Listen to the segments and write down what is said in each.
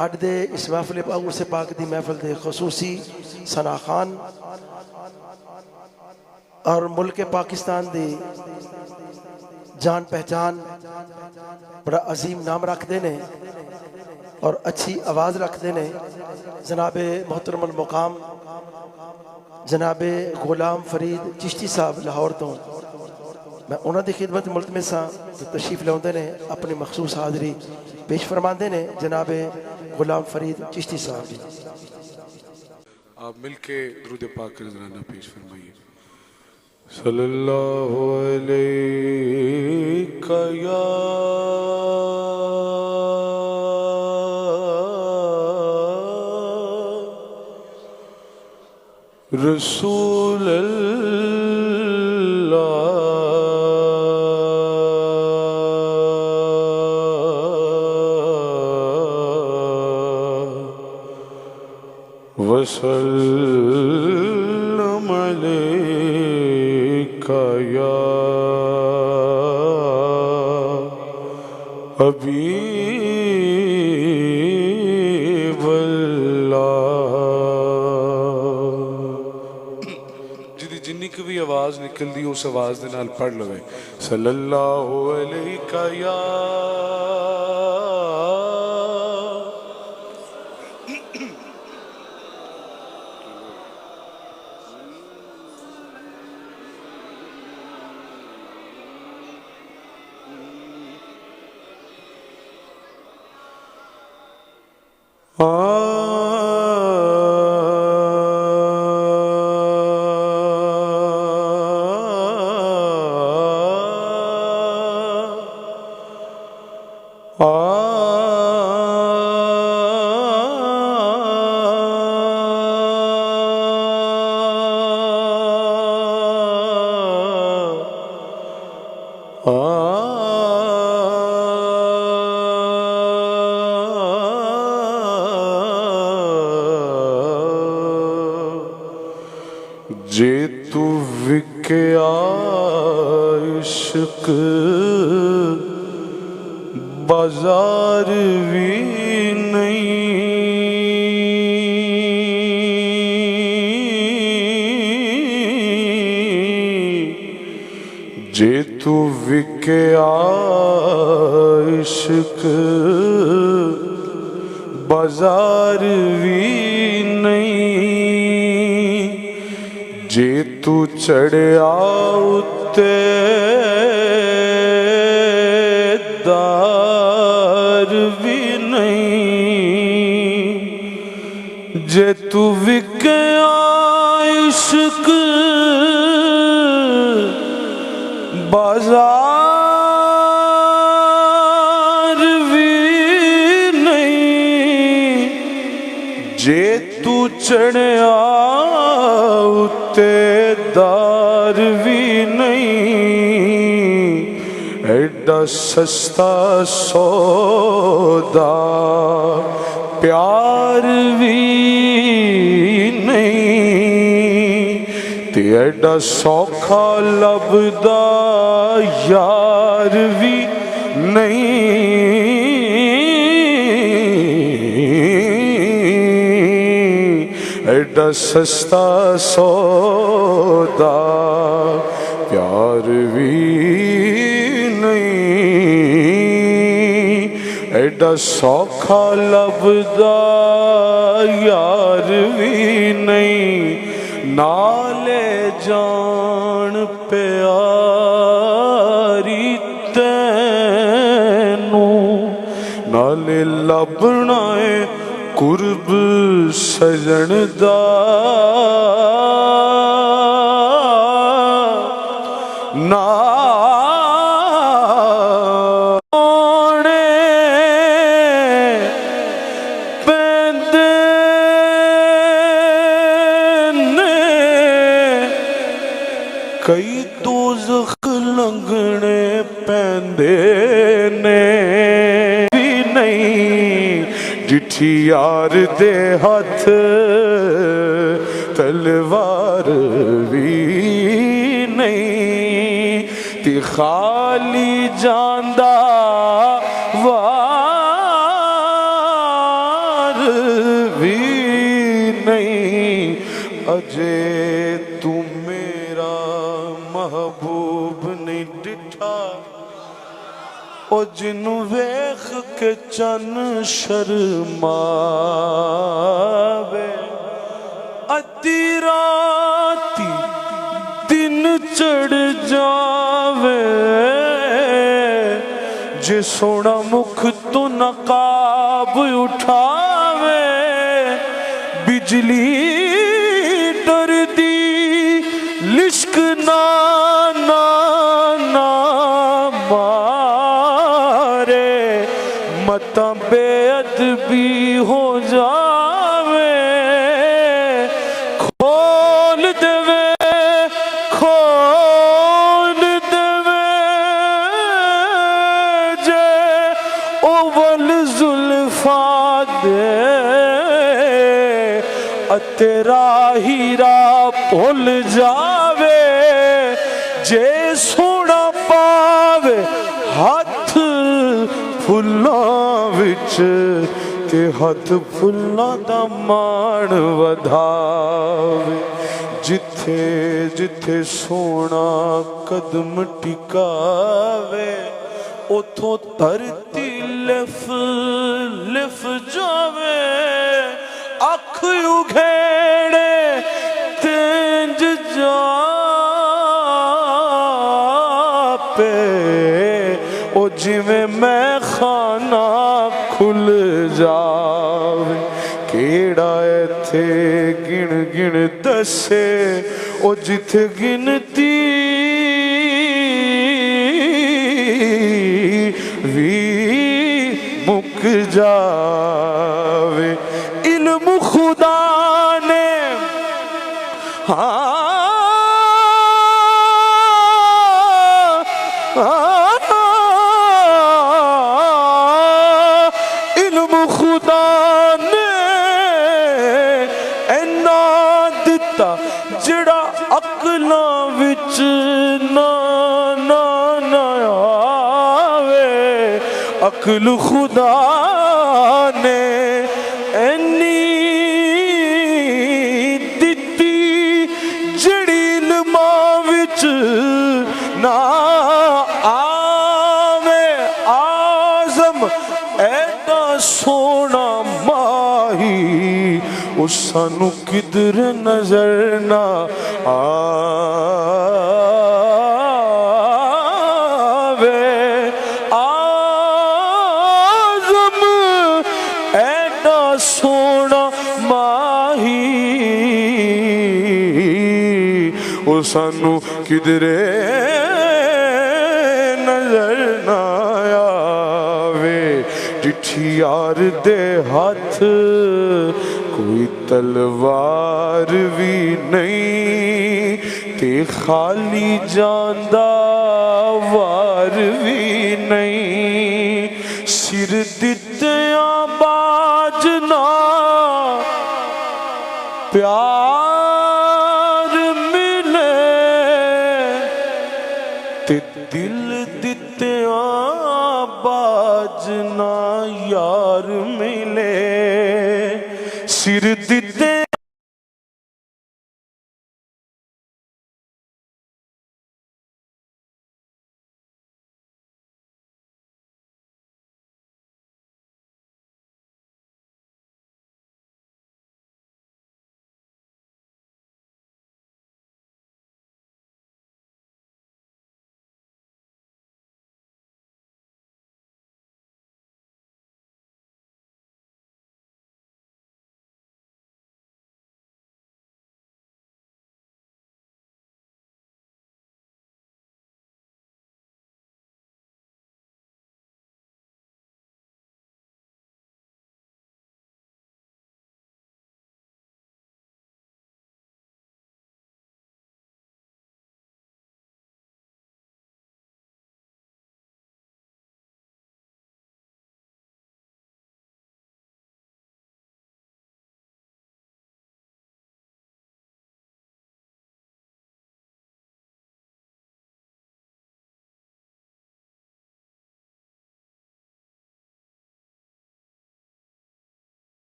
اڈ دے اس محفل پاک سے پاک دی محفل دے خصوصی ثنا خان اور ملک پاکستان دی جان پہچان بڑا عظیم نام رکھتے ہیں اور اچھی آواز رکھتے ہیں جناب محترم المقام جناب غلام فرید چشتی صاحب لاہور تو میں انہوں دی خدمت ملتمساں تشریف لاؤندے نے اپنی مخصوص حاضری پیش فرماندے نے جناب غلام فرید چشتی صاحب جی آپ مل کے درود پاک کا نذرانہ پیش فرمائیے صلی اللہ علیہ یا رسول اللہ وسلم علیک یا حبیب اللہ جنی کی بھی آواز نکل دی اس آواز دے نال پڑھ لوے صلی اللہ علیہ یا جے تو وکیا عشق بازار بھی نہیں جے تو وکیا عشق بازار بھی نہیں جے تو چڑھیا اتے دار بھی نہیں جے تو وکیا عشق بازار بھی نہیں جے تو چڑھیا دار بھی نہیں ایڈا سستا سودا پیار بھی نہیں تے ایڈا سوکھا لبدا یار بھی نہیں ایڈا سستا سودا پیار بھی نہیں ایڈا سوکھا لبدا یار بھی نہیں نالے جان پیاری تینوں نالے لبنا ہے قرب سجن دا نانے پیندے نے کئی دوزخ لنگنے پیندے نے بھی نہیں جٹھی یار دے ہاتھ تلوار بھی نہیں تی خالی جاندہ وار بھی نہیں اجے تو میرا محبوب نہیں ڈٹھا او جنوں ویکھ کے چن شرماوے ادھی راتی دن چڑھ جاوے جے سونا مکھ تو نقاب اٹھاوے بجلی ڈر دی لشک نانا مارے متاں بے ادبی ہو جاوے کھول دے جے اول زلفاں دے تیرا ہیرا بھول جاوے جے سونا پاوے ہاتھ پھلاں وچ تے ہاتھ پھلاں دا مان ودھاوے جتھے جتھے سونا قدم ٹکاوے اتھوں دھرتی لف جاوے اکھ اگھیڑے تینج جا پہ او جویں میں خانہ کھل جاوے کیڑا ایتھے گن گن دسے او جتھے گنتی وی مک جاوے علم خدا نے علم خدا نے اینا دتا جڑا عقلاں وچ نہ آوے عقل خدا نے نہ آوے آزم ایڈا سونا ماہی اس سانو کدھر نظر نہ آوے آزم ایڈا سونا ماہی اس سانو کدھرے نظر نہ آوے ڈٹھی یار دے ہاتھ کوئی تلوار بھی نہیں تے خالی جاندہ وار بھی نہیں سر دتیاں باجنا پیار دل دتیاں باجنا یار ملے سر دتے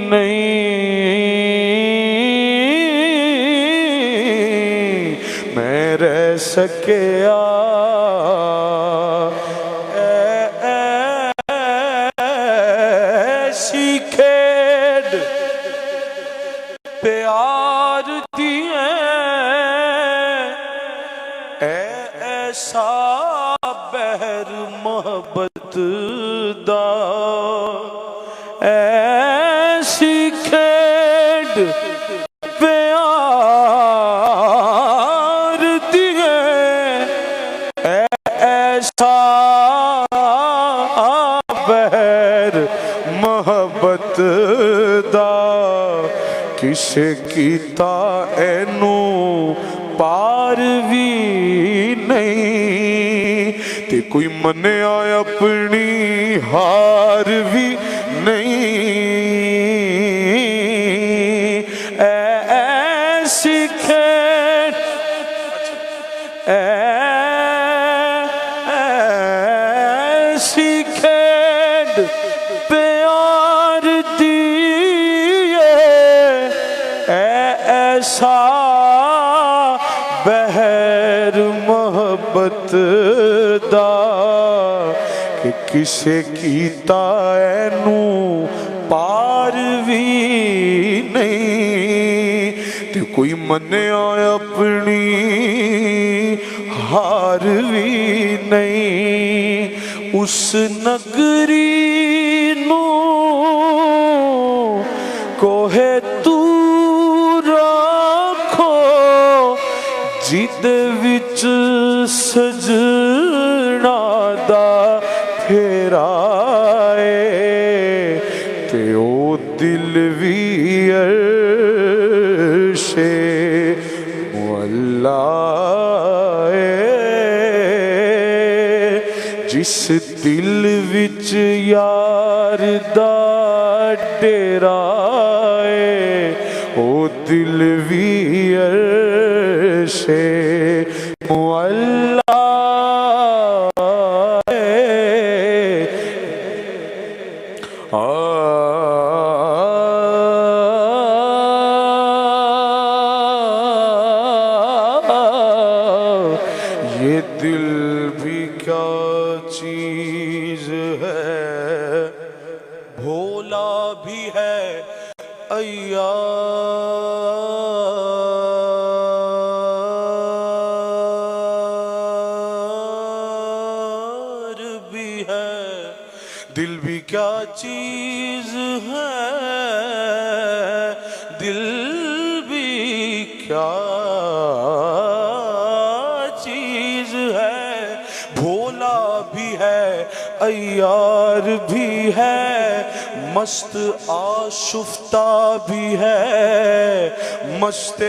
نہیں میں رہ سکیا ایسی کھیڈ پیار دی ایسا بحر محبت دا ایسی کھیڈ پیار دی ایسا بحر محبت دا کسے کیتا اینو پار بھی نہیں تے کوئی منیا اپنی ہار بھی نہیں ایسی کھیڈ ایسی کھیڈ پیار دی ایسا بحر محبت دا کہ کسے کیتا اینو پار بھی نہیں تے کوئی منیا اپنی ہار بھی نہیں اس نگری نو کوہ تور رکھو جد وچ سجنا دا پھیرائے تے او دل وی عرش مولا جس دل وچ یار دا ڈیرا او دل وی عرش مولا یہ دل بھی کیا چیز ہے بھولا بھی ہے عیار بھی ہے دل بھی کیا چیز ہے دل بھی کیا چیز ہے بھولا بھی ہے عیار بھی ہے مست آشفتہ بھی ہے مست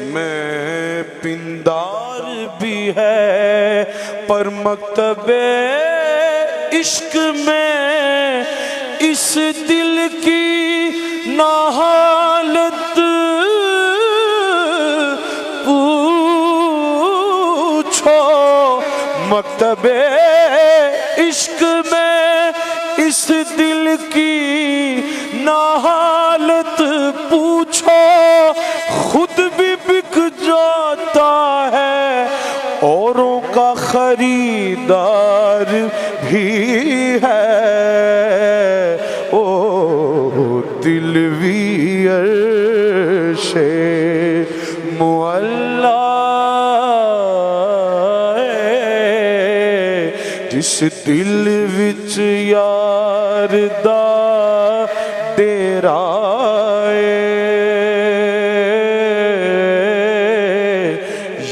میں پندار بھی ہے پر مکتب عشق میں اس دل کی ناحالت پوچھو مکتب عشق میں اس دل کی ناحالت پوچھو خود بھی بک جاتا ہے اوروں کا خریدار بھی ہے او دل وی عرش مولا جس دل وچ یار دا ڈیرا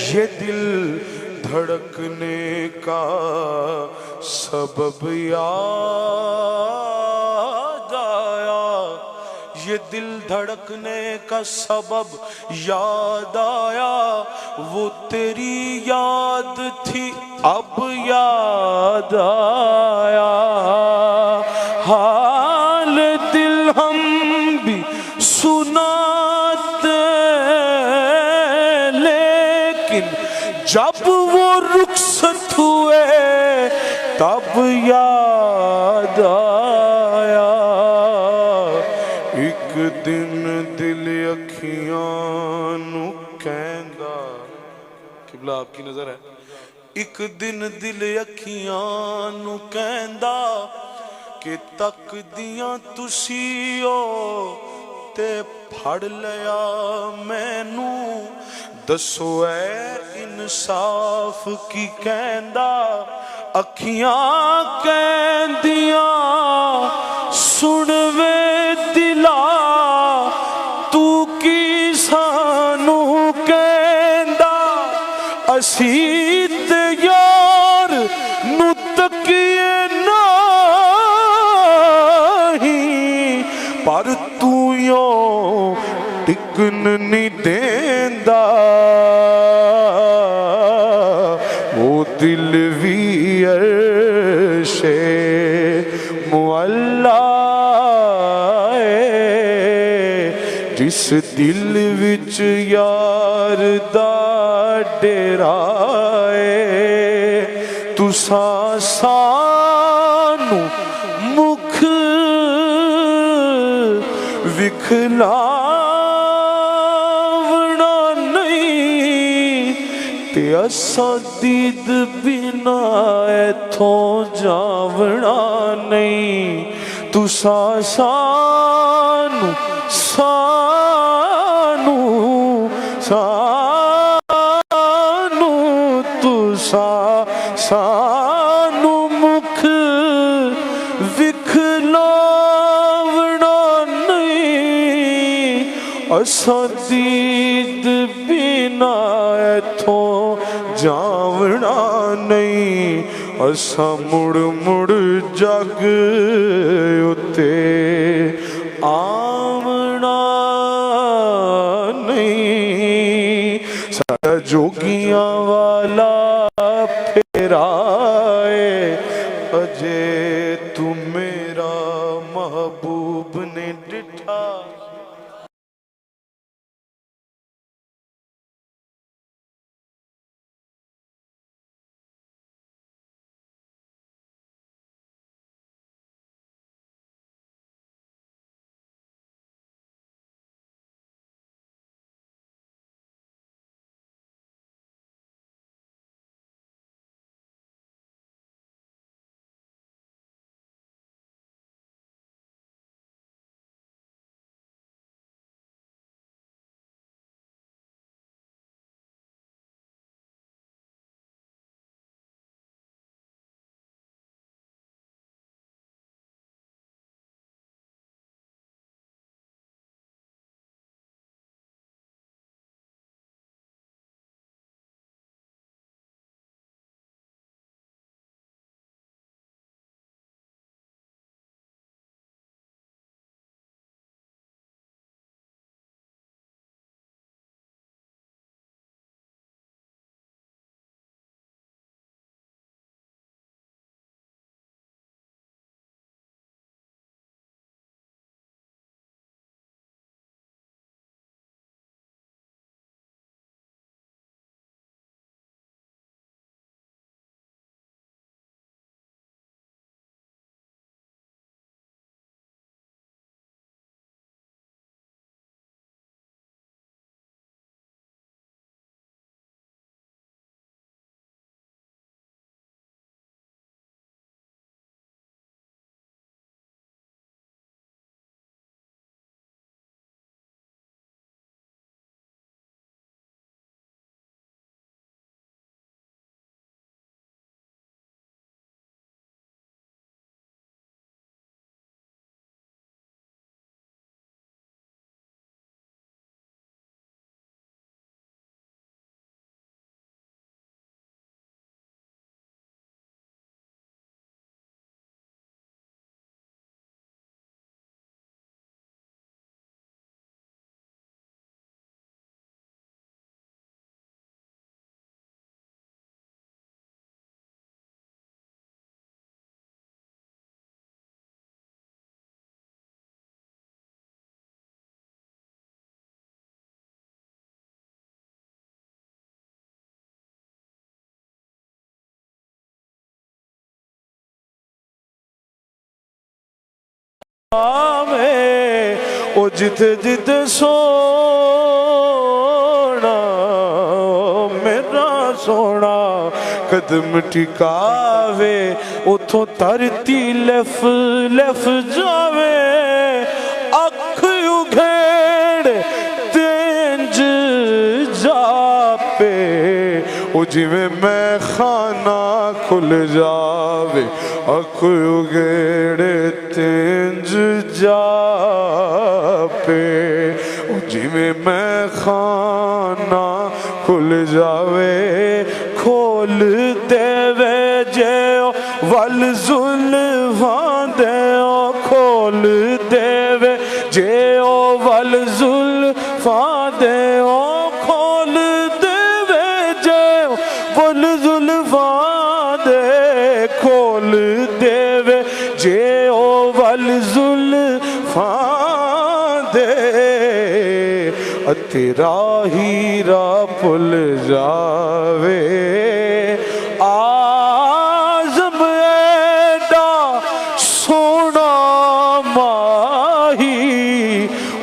یہ دل دھڑکنے کا سبب یاد آیا یہ دل دھڑکنے کا سبب یاد آیا وہ تیری یاد تھی اب یاد آیا حال دل ہم بھی سناتے لیکن جب وہ رخصت ہوئے تب یاد آیا ایک دن دل اکھیاں نو کہندا، قبلہ آپ کی نظر ہے، ایک دن دل اکھیاں نو کہندا کہ تک دیاں تسی ہو تے پھڑ لیا مینو، دسو اے انصاف کی کہندا، اکھیاں کہندیاں سن وے دلا، تو کی سانو کہندا، اسی تے یار نو تکیے نہیں، پر تو یوں ٹکن نہیں دیندا، وہ دل بھی عرش معلا ہے، جس دل وچ یار دا ڈیرا ہے، تساں سانو مکھ وکھلاونا نہیں، تے اساں دید بنا ایتھوں جاونا نہیں، تساں سانو تساں سانو مکھ وکھلاونا نہیں، اساں دید بنا ایتھوں جاونا نہیں، اساں مڑ مڑ جگ اتے آونا نہیں، سارا جوگیاں والا پھیرا ہے، اجے تو میرا محبوب نے ڈٹھا۔ او جتے جتے سونا میرا سونا قدم ٹکاوے اتھوں ترتی لف لف جاوے اکھ اگھیڑ تینج جا پے او جویں میں خانہ کھل جاوے اکھ اگھیڑ تینج جا پے او جویں میں خانہ کھل جاوے کھول دے وے جیو ول زلفاں دیو کھول دے وے جیو ول زلفاں دیو کھول دے وے جیو ول زلفاں دے کھول دے وے جیو ول زلفاں دے تیرا ہیرا پل جاوے آزم ایڈا سونا ماہی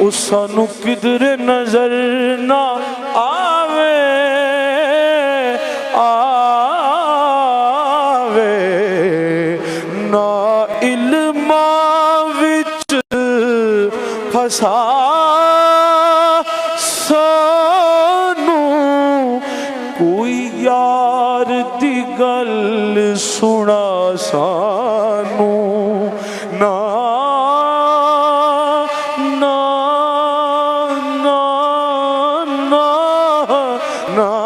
اسانو کدھر نظر نہ آوے آوے نا علماں وچ پھسا کوئی یار دی گل سنا سانو نا نا نا نا نا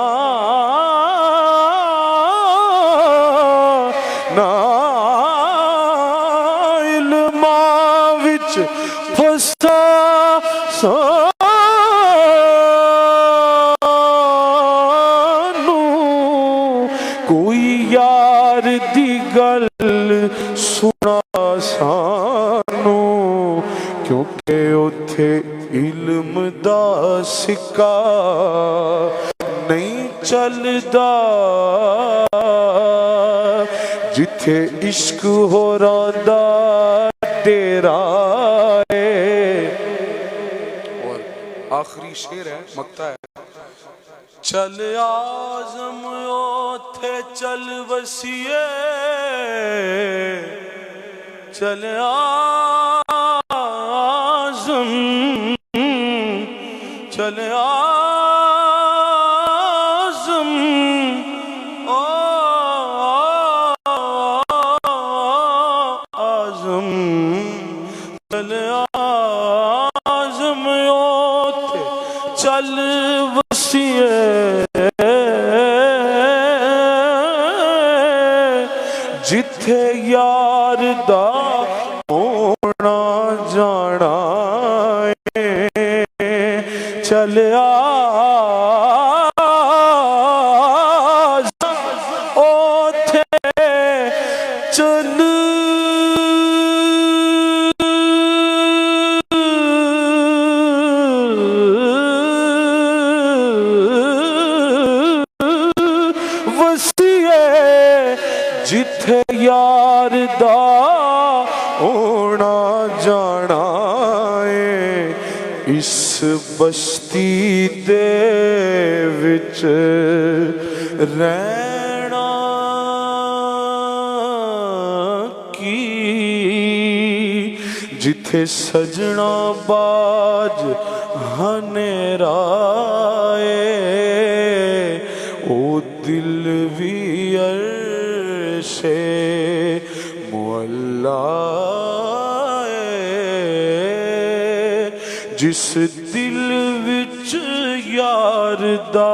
نا علماں وچ پھسا کوئی یار دی گل سنا سانو کیونکہ اتھے علم دا سکہ نہیں چلدا جتھے عشق ہو رہا ڈیرا ہے اور آخری شعر ہے مقطع ہے چل آزم اوتھے چل وسیعے چل آزم چل آزم آزم چل آزم اوتھے چل جتھے یار دا ہونا جانا چل اوتھے چل جتھے یار دا ہونا جانا ہے اس بستی دے وچ رہنا کی جتھے سجنا باج ہنیرا ہے او دل بھی سے مولا جس دل وچ یار دا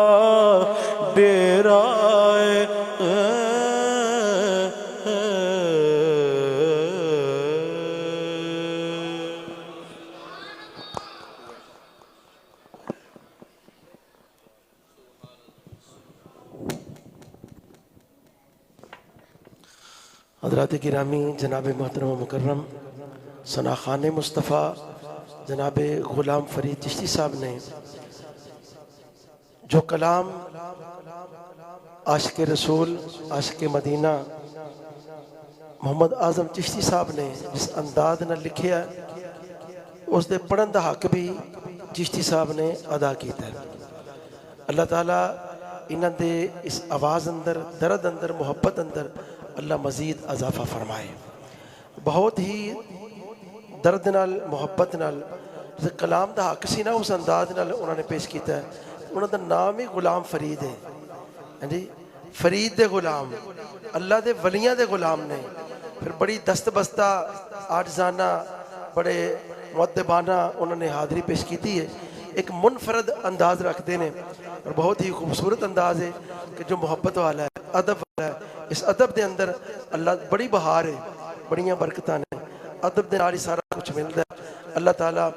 ڈیرا حضرات گرامی جناب محترم و مکرم ثناخان مصطفیٰ جناب غلام فرید چشتی صاحب نے جو کلام عاشق رسول عاشق مدینہ محمد اعظم چشتی صاحب نے جس انداز نہ لکھیا اس دے پڑھن دا حق بھی چشتی صاحب نے ادا کیتا ہے۔ اللہ تعالیٰ انہاں دے اس آواز اندر، درد اندر، محبت اندر اللہ مزید اضافہ فرمائے۔ بہت ہی درد نال، محبت نال جیسے کلام دا حق سی نا، اس انداز نال انہوں نے پیش کیتا ہے۔ انہوں دا نام ہی غلام فرید ہے، ہاں جی، فرید دے غلام، اللہ دے ولیاں دے غلام نے۔ پھر بڑی دست بستہ، عاجزانہ، بڑے مؤدبانہ انہوں نے حاضری پیش کیتی ہے۔ ایک منفرد انداز رکھتے ہیں اور بہت ہی خوبصورت انداز ہے کہ جو محبت والا ہے، ادب والا ہے۔ اس ادب دے اندر اللہ بڑی بہار ہے، بڑیاں برکتاں نے، ادب دے نال ہی سارا کچھ ملتا ہے۔ اللہ تعالیٰ